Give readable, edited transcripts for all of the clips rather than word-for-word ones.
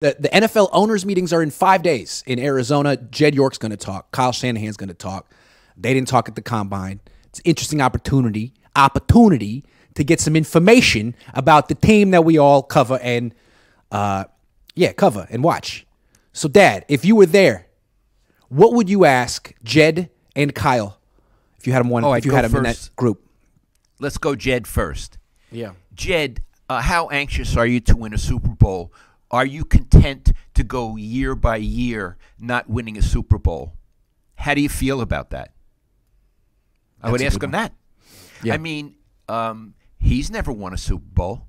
The NFL owners meetings are in 5 days in Arizona. Jed York's going to talk. Kyle Shanahan's going to talk. They didn't talk at the combine. It's an interesting opportunity to get some information about the team that we all cover and cover and watch. So, Dad, if you were there, what would you ask Jed and Kyle if you had them in that group? Let's go Jed first. Yeah. Jed, how anxious are you to win a Super Bowl? Are you content to go year by year not winning a Super Bowl? How do you feel about that? I would ask him that. Yeah. I mean, he's never won a Super Bowl.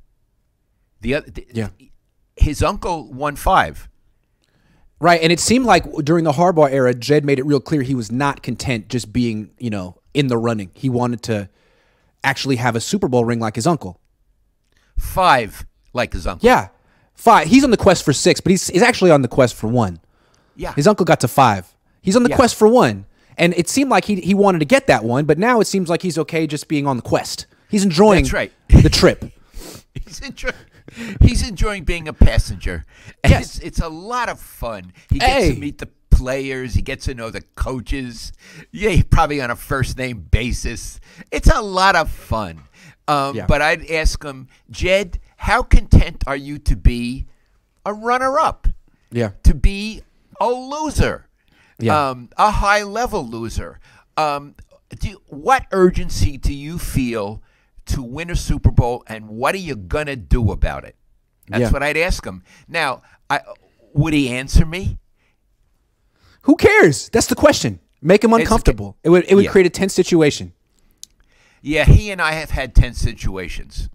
His uncle won 5. Right, and it seemed like during the Harbaugh era, Jed made it real clear he was not content just being, in the running. He wanted to actually have a Super Bowl ring like his uncle. 5 like his uncle. Yeah, 5. He's on the quest for 6, but he's actually on the quest for 1. Yeah. His uncle got to 5. He's on the quest for 1. And it seemed like he wanted to get that one, but now it seems like he's okay just being on the quest. He's enjoying the trip. He's enjoying being a passenger. And yes. It's a lot of fun. He gets to meet the players. He gets to know the coaches. Yeah, he's probably on a first-name basis. It's a lot of fun. But I'd ask him, Jed, how content are you to be a runner-up? Yeah. To be a loser? Yeah. A high-level loser? What urgency do you feel to win a Super Bowl, and what are you going to do about it? That's what I'd ask him. Now, would he answer me? Who cares? That's the question. Make him uncomfortable. It would create a tense situation. Yeah, he and I have had tense situations.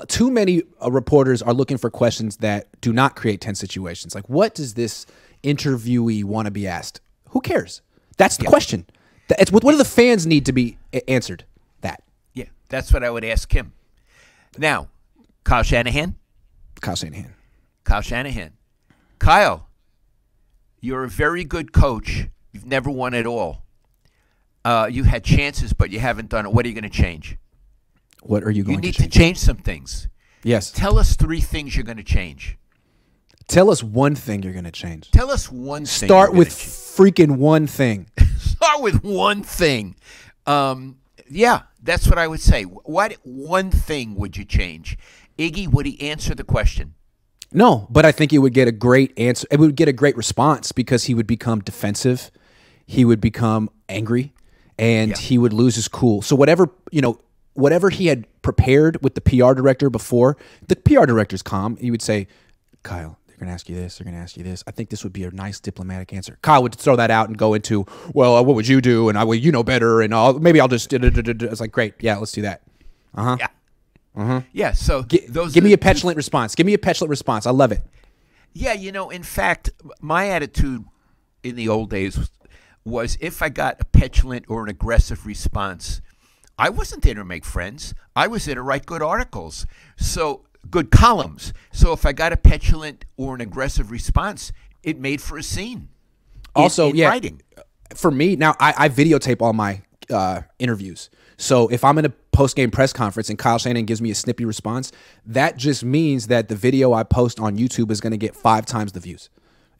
Too many reporters are looking for questions that do not create tense situations. Like, what does this interviewee want to be asked? Who cares? That's the question. What do the fans need to be answered? That. Yeah, that's what I would ask him. Now, Kyle Shanahan. Kyle, you're a very good coach. You've never won it all. You had chances, but you haven't done it. What are you going to change? What are you going to change? You need to change some things. Yes. Tell us 3 things you're going to change. Tell us one thing you're going to change. Tell us one thing. Start with freaking one thing. Start with one thing. Yeah, that's what I would say. What one thing would you change? Iggy, would he answer the question? No, but I think it would get a great answer. It would get a great response because he would become defensive. He would become angry, and he would lose his cool. So whatever he had prepared with the PR director before, the PR director's calm. He would say, Kyle, they're going to ask you this. They're going to ask you this. I think this would be a nice diplomatic answer. Kyle would throw that out and go into, well, what would you do? And you know better. And maybe I'll just. It's like, great. Yeah, let's do that. Yeah. Yeah. So give me a petulant response. Give me a petulant response. I love it. Yeah. In fact, my attitude in the old days was if I got a petulant or an aggressive response, I wasn't there to make friends. I was there to write good articles. So good columns. So if I got a petulant or an aggressive response, it made for a scene. Also, in writing. For me, now I videotape all my interviews. So if I'm in a post-game press conference and Kyle Shanahan gives me a snippy response, that just means that the video I post on YouTube is going to get 5 times the views.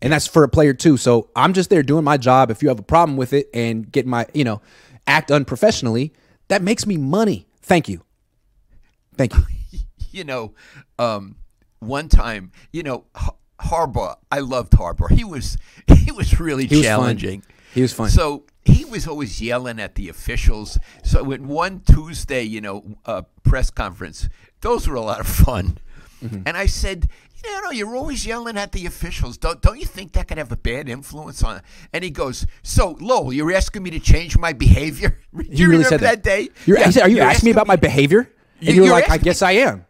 And that's for a player too. So I'm just there doing my job. If you have a problem with it and get my, act unprofessionally, that makes me money. Thank you. Thank you. One time, Harbaugh, I loved Harbaugh. He was really challenging. He was fun. So he was always yelling at the officials. So in one Tuesday, press conference, those were a lot of fun. Mm-hmm. And I said, you're always yelling at the officials. Don't you think that could have a bad influence on it? And he goes, so, Lowell, you're asking me to change my behavior? Do you really remember that day? He said, are you asking me about my behavior? And you're like, I guess I am.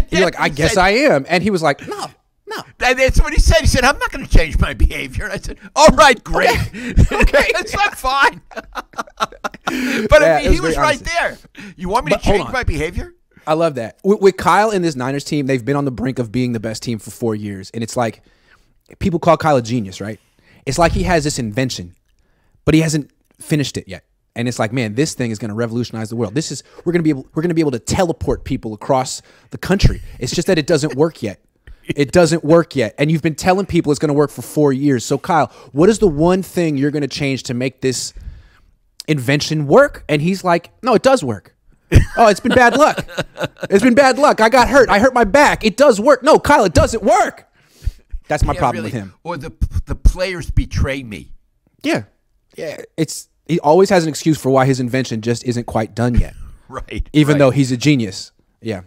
You're like, I guess I am. And he was like, no. That's what he said. He said, I'm not going to change my behavior. And I said, all right, great. Okay. That's not fine. But I mean, he was right there. You want me to change my behavior? I love that. With Kyle and this Niners team, they've been on the brink of being the best team for 4 years. And it's like, people call Kyle a genius, right? It's like he has this invention, but he hasn't finished it yet. And it's like, man, this thing is going to revolutionize the world. We're going to be able to teleport people across the country. It's just that it doesn't work yet. It doesn't work yet. And you've been telling people it's going to work for 4 years. So, Kyle, what is the one thing you're going to change to make this invention work? And he's like, no, it does work. Oh, it's been bad luck. It's been bad luck. I got hurt. I hurt my back. It does work. No, Kyle, it doesn't work. That's my problem with him. Or the players betray me. Yeah. He always has an excuse for why his invention just isn't quite done yet. Right. Even though he's a genius. Yeah.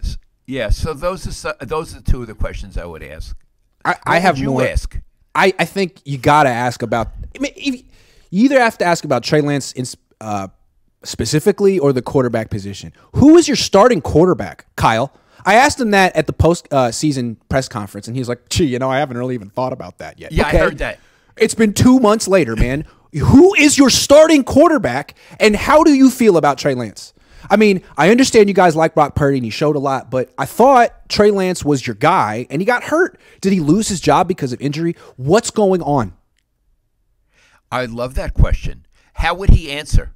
Yeah. So those are two of the questions I would ask. I have more. You ask? I think you got to ask about. I mean, you either have to ask about Trey Lance specifically or the quarterback position. Who is your starting quarterback, Kyle? I asked him that at the post-season press conference, and he was like, gee, I haven't really even thought about that yet. Yeah, okay. I heard that. It's been 2 months later, man. Who is your starting quarterback, and how do you feel about Trey Lance? I mean, I understand you guys like Brock Purdy, and he showed a lot, but I thought Trey Lance was your guy, and he got hurt. Did he lose his job because of injury? What's going on? I love that question. How would he answer?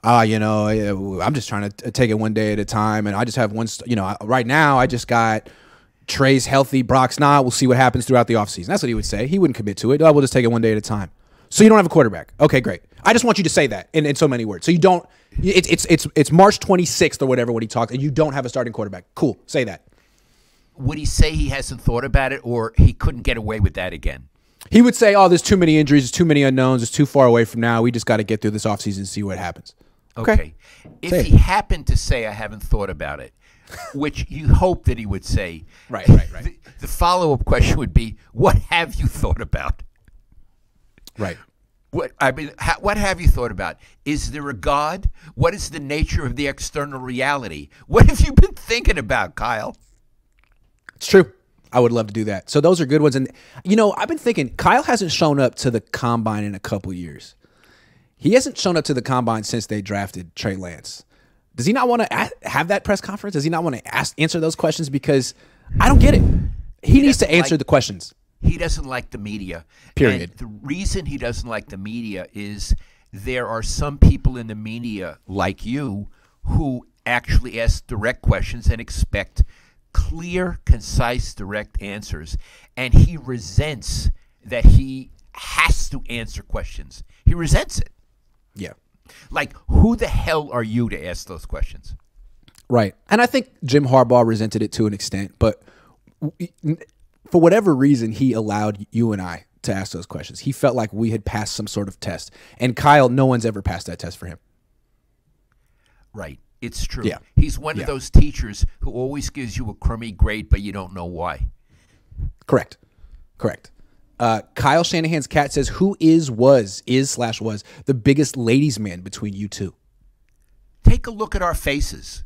I'm just trying to take it one day at a time, and I just have one. Right now I just got Trey's healthy, Brock's not. We'll see what happens throughout the offseason. That's what he would say. He wouldn't commit to it. We'll just take it one day at a time. So you don't have a quarterback. Okay, great. I just want you to say that in so many words. So you don't. It's March 26th or whatever when he talks, and you don't have a starting quarterback. Cool. Say that. Would he say he hasn't thought about it, or he couldn't get away with that again? He would say, oh, there's too many injuries, there's too many unknowns, it's too far away from now. We just got to get through this offseason and see what happens. Okay. If he happened to say, I haven't thought about it, which you hope that he would say. Right. The follow-up question would be, what have you thought about? Right. What have you thought about? Is there a God? What is the nature of the external reality? What have you been thinking about, Kyle? It's true. I would love to do that. So those are good ones. And, I've been thinking, Kyle hasn't shown up to the combine in a couple years. He hasn't shown up to the combine since they drafted Trey Lance. Does he not want to have that press conference? Does he not want to answer those questions? Because I don't get it. He needs to answer the questions. He doesn't like the media. Period. And the reason he doesn't like the media is there are some people in the media like you who actually ask direct questions and expect clear, concise, direct answers. And he resents that he has to answer questions. He resents it. Yeah. Like, who the hell are you to ask those questions? Right. And I think Jim Harbaugh resented it to an extent, but for whatever reason, he allowed you and I to ask those questions. He felt like we had passed some sort of test. And Kyle, no one's ever passed that test for him. Right. It's true. Yeah. He's one of those teachers who always gives you a crummy grade, but you don't know why. Correct. Kyle Shanahan's cat says, who is the biggest ladies' man between you two? Take a look at our faces.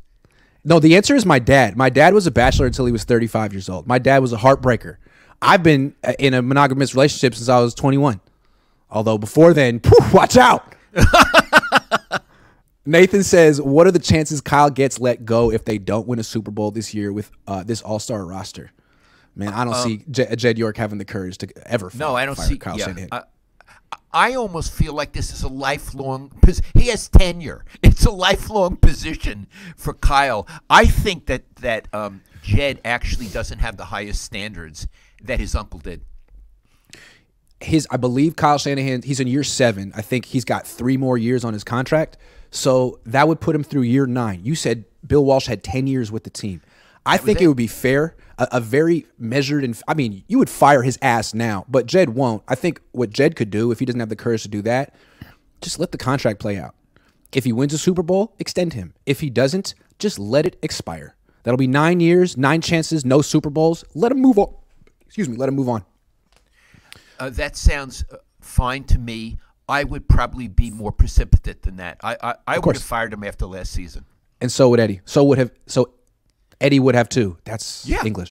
No, the answer is my dad. My dad was a bachelor until he was 35 years old. My dad was a heartbreaker. I've been in a monogamous relationship since I was 21. Although before then, watch out. Nathan says, what are the chances Kyle gets let go if they don't win a Super Bowl this year with this all-star roster? Man, I don't see Jed York having the courage to ever fire Kyle Shanahan. I almost feel like this is a lifelong – he has tenure. It's a lifelong position for Kyle. I think that Jed actually doesn't have the highest standards that his uncle did. I believe Kyle Shanahan, he's in year 7. I think he's got 3 more years on his contract. So that would put him through year 9. You said Bill Walsh had 10 years with the team. I think it would be fair, a very measured, and I mean, you would fire his ass now, but Jed won't. I think what Jed could do, if he doesn't have the courage to do that, just let the contract play out. If he wins a Super Bowl, extend him. If he doesn't, just let it expire. That'll be 9 years, 9 chances, no Super Bowls. Let him move on. Let him move on. That sounds fine to me. I would probably be more precipitate than that. I would have fired him after last season. And so would Eddie. So Eddie would have too. That's English.